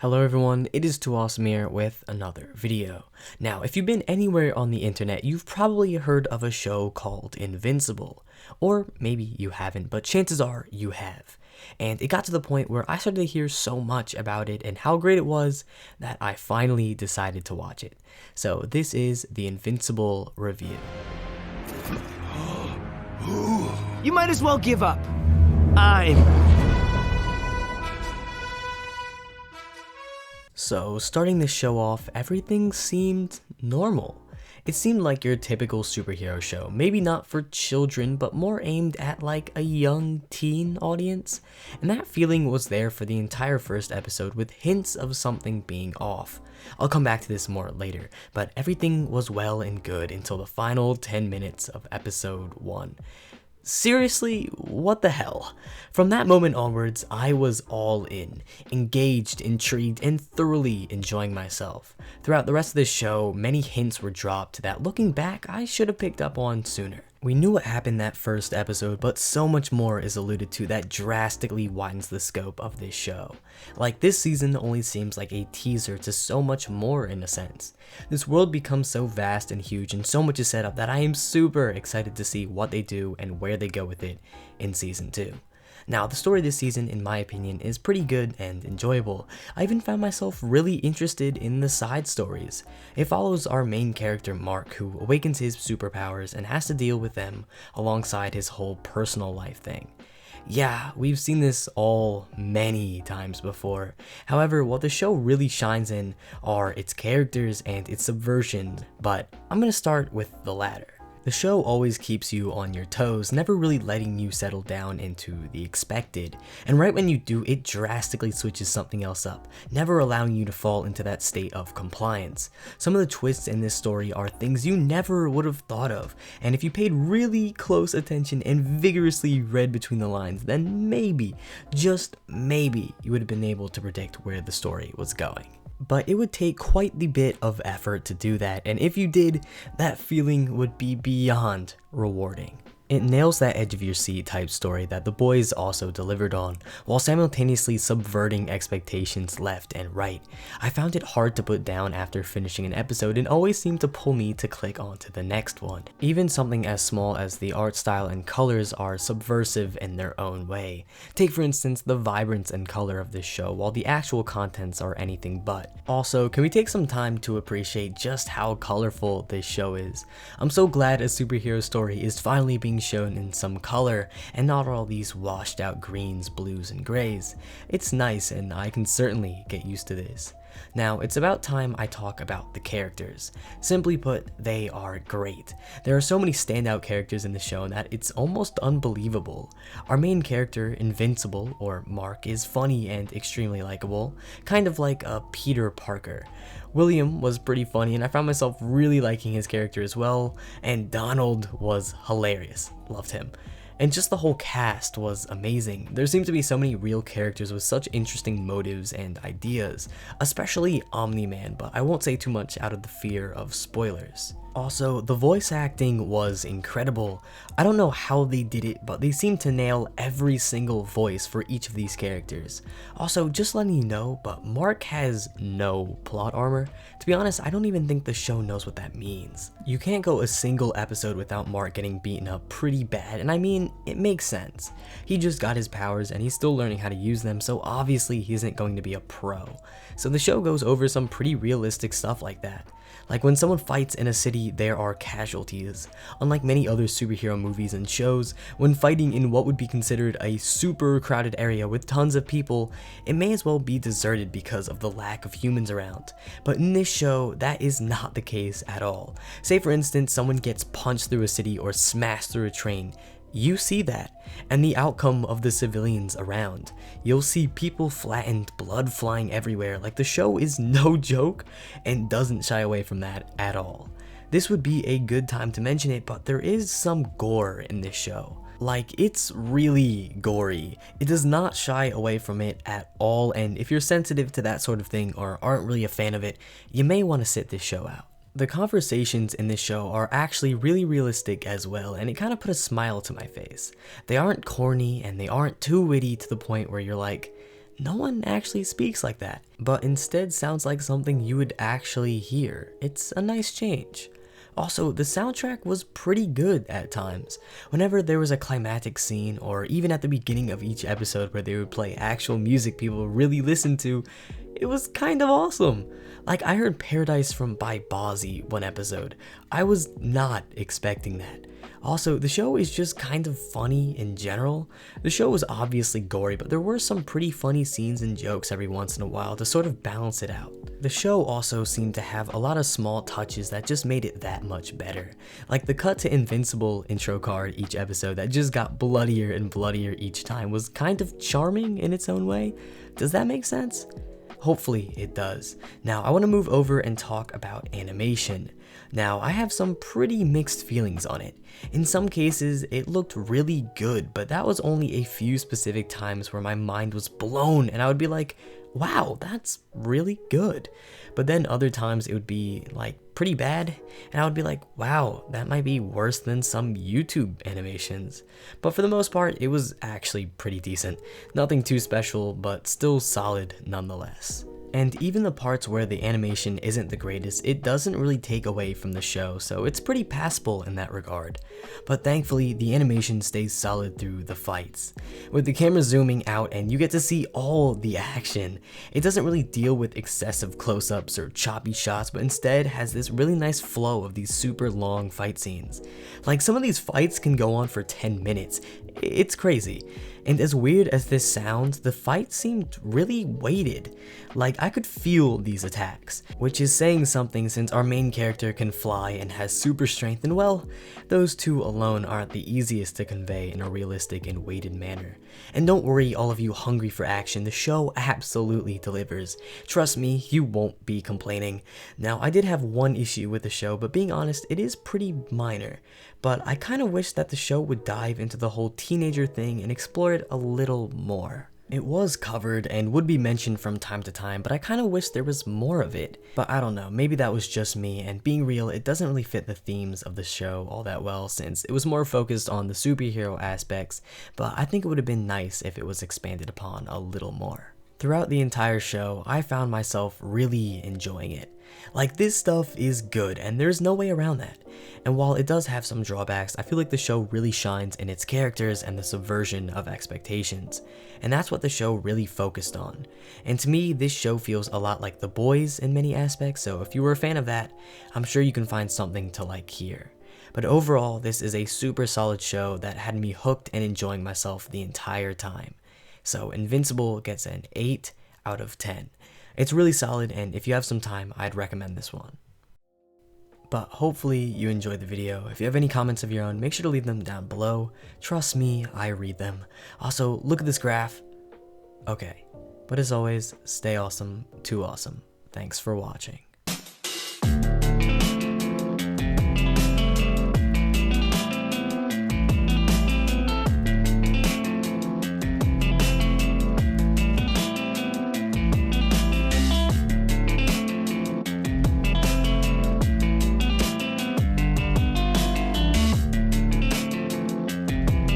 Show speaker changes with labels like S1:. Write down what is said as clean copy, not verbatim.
S1: Hello everyone, it is Awesome here with another video. Now, if you've been anywhere on the internet, you've probably heard of a show called Invincible. Or maybe you haven't, but chances are you have. And it got to the point where I started to hear so much about it and how great it was that I finally decided to watch it. So this is the Invincible review.
S2: You might as well give up. I'm...
S1: So, starting the show off, everything seemed normal. It seemed like your typical superhero show, maybe not for children, but more aimed at like a young teen audience. And that feeling was there for the entire first episode with hints of something being off. I'll come back to this more later, but everything was well and good until the final 10 minutes of episode 1. Seriously, what the hell? From that moment onwards, I was all in, engaged, intrigued, and thoroughly enjoying myself. Throughout the rest of the show, many hints were dropped that looking back, I should have picked up on sooner. We knew what happened that first episode, but so much more is alluded to that drastically widens the scope of this show. Like, this season only seems like a teaser to so much more in a sense. This world becomes so vast and huge and so much is set up that I am super excited to see what they do and where they go with it in season 2. Now, the story this season, in my opinion, is pretty good and enjoyable. I even found myself really interested in the side stories. It follows our main character Mark, who awakens his superpowers and has to deal with them alongside his whole personal life thing. Yeah, we've seen this all many times before. However, what the show really shines in are its characters and its subversion, but I'm gonna start with the latter. The show always keeps you on your toes, never really letting you settle down into the expected, and right when you do, it drastically switches something else up, never allowing you to fall into that state of compliance. Some of the twists in this story are things you never would have thought of, and if you paid really close attention and vigorously read between the lines, then maybe, just maybe, you would have been able to predict where the story was going. But it would take quite the bit of effort to do that, and if you did, that feeling would be beyond rewarding. It nails that edge of your seat type story that the boys also delivered on, while simultaneously subverting expectations left and right. I found it hard to put down after finishing an episode and always seemed to pull me to click on to the next one. Even something as small as the art style and colors are subversive in their own way. Take for instance the vibrance and color of this show, while the actual contents are anything but. Also, can we take some time to appreciate just how colorful this show is? I'm so glad a superhero story is finally being shown in some color and not all these washed out greens, blues, and grays. It's nice and I can certainly get used to this. Now, it's about time I talk about the characters. Simply put, they are great. There are so many standout characters in the show that it's almost unbelievable. Our main character, Invincible, or Mark, is funny and extremely likable, kind of like a Peter Parker. William was pretty funny and I found myself really liking his character as well, and Donald was hilarious. Loved him. And just the whole cast was amazing. There seemed to be so many real characters with such interesting motives and ideas, especially Omni-Man, but I won't say too much out of the fear of spoilers. Also, the voice acting was incredible. I don't know how they did it, but they seemed to nail every single voice for each of these characters. Also, just letting you know, but Mark has no plot armor. To be honest, I don't even think the show knows what that means. You can't go a single episode without Mark getting beaten up pretty bad, and I mean, it makes sense. He just got his powers and he's still learning how to use them, so obviously he isn't going to be a pro. So the show goes over some pretty realistic stuff like that. Like when someone fights in a city, there are casualties. Unlike many other superhero movies and shows, when fighting in what would be considered a super crowded area with tons of people, it may as well be deserted because of the lack of humans around. But in this show, that is not the case at all. Say for instance, someone gets punched through a city or smashed through a train. You see that, and the outcome of the civilians around. You'll see people flattened, blood flying everywhere. Like, the show is no joke and doesn't shy away from that at all. This would be a good time to mention it, but there is some gore in this show. Like, it's really gory. It does not shy away from it at all, and if you're sensitive to that sort of thing or aren't really a fan of it, you may want to sit this show out. The conversations in this show are actually really realistic as well, and it kind of put a smile to my face. They aren't corny and they aren't too witty to the point where you're like, no one actually speaks like that, but instead sounds like something you would actually hear. It's a nice change. Also, the soundtrack was pretty good at times. Whenever there was a climactic scene, or even at the beginning of each episode where they would play actual music people really listen to, it was kind of awesome. Like, I heard Paradise by Bozzy one episode. I was not expecting that. Also, the show is just kind of funny in general. The show was obviously gory, but there were some pretty funny scenes and jokes every once in a while to sort of balance it out. The show also seemed to have a lot of small touches that just made it that much better. Like the cut to Invincible intro card each episode that just got bloodier and bloodier each time was kind of charming in its own way. Does that make sense? Hopefully it does. Now I want to move over and talk about animation. Now I have some pretty mixed feelings on it. In some cases it looked really good, but that was only a few specific times where my mind was blown and I would be like, wow, that's really good. But then other times it would be like pretty bad and I would be like, wow, that might be worse than some YouTube animations. But for the most part, it was actually pretty decent. Nothing too special, but still solid nonetheless. And even the parts where the animation isn't the greatest, it doesn't really take away from the show, so it's pretty passable in that regard. But thankfully, the animation stays solid through the fights. With the camera zooming out and you get to see all the action, it doesn't really deal with excessive close-ups or choppy shots, but instead has this really nice flow of these super long fight scenes. Like, some of these fights can go on for 10 minutes. It's crazy. And as weird as this sounds, the fight seemed really weighted. Like, I could feel these attacks, which is saying something since our main character can fly and has super strength, and well, those two alone aren't the easiest to convey in a realistic and weighted manner. And don't worry, all of you hungry for action, the show absolutely delivers. Trust me, you won't be complaining. Now, I did have one issue with the show, but being honest, it is pretty minor. But I kind of wish that the show would dive into the whole teenager thing and explore it a little more. It was covered and would be mentioned from time to time, but I kind of wish there was more of it. But I don't know, maybe that was just me, and being real, it doesn't really fit the themes of the show all that well since it was more focused on the superhero aspects, but I think it would have been nice if it was expanded upon a little more. Throughout the entire show, I found myself really enjoying it. Like, this stuff is good, and there's no way around that. And while it does have some drawbacks, I feel like the show really shines in its characters and the subversion of expectations. And that's what the show really focused on. And to me, this show feels a lot like The Boys in many aspects, so if you were a fan of that, I'm sure you can find something to like here. But overall, this is a super solid show that had me hooked and enjoying myself the entire time. So Invincible gets an 8 out of 10. It's really solid, and if you have some time, I'd recommend this one. But hopefully you enjoyed the video. If you have any comments of your own, make sure to leave them down below. Trust me, I read them. Also, look at this graph. Okay, but as always, stay awesome, too awesome. Thanks for watching.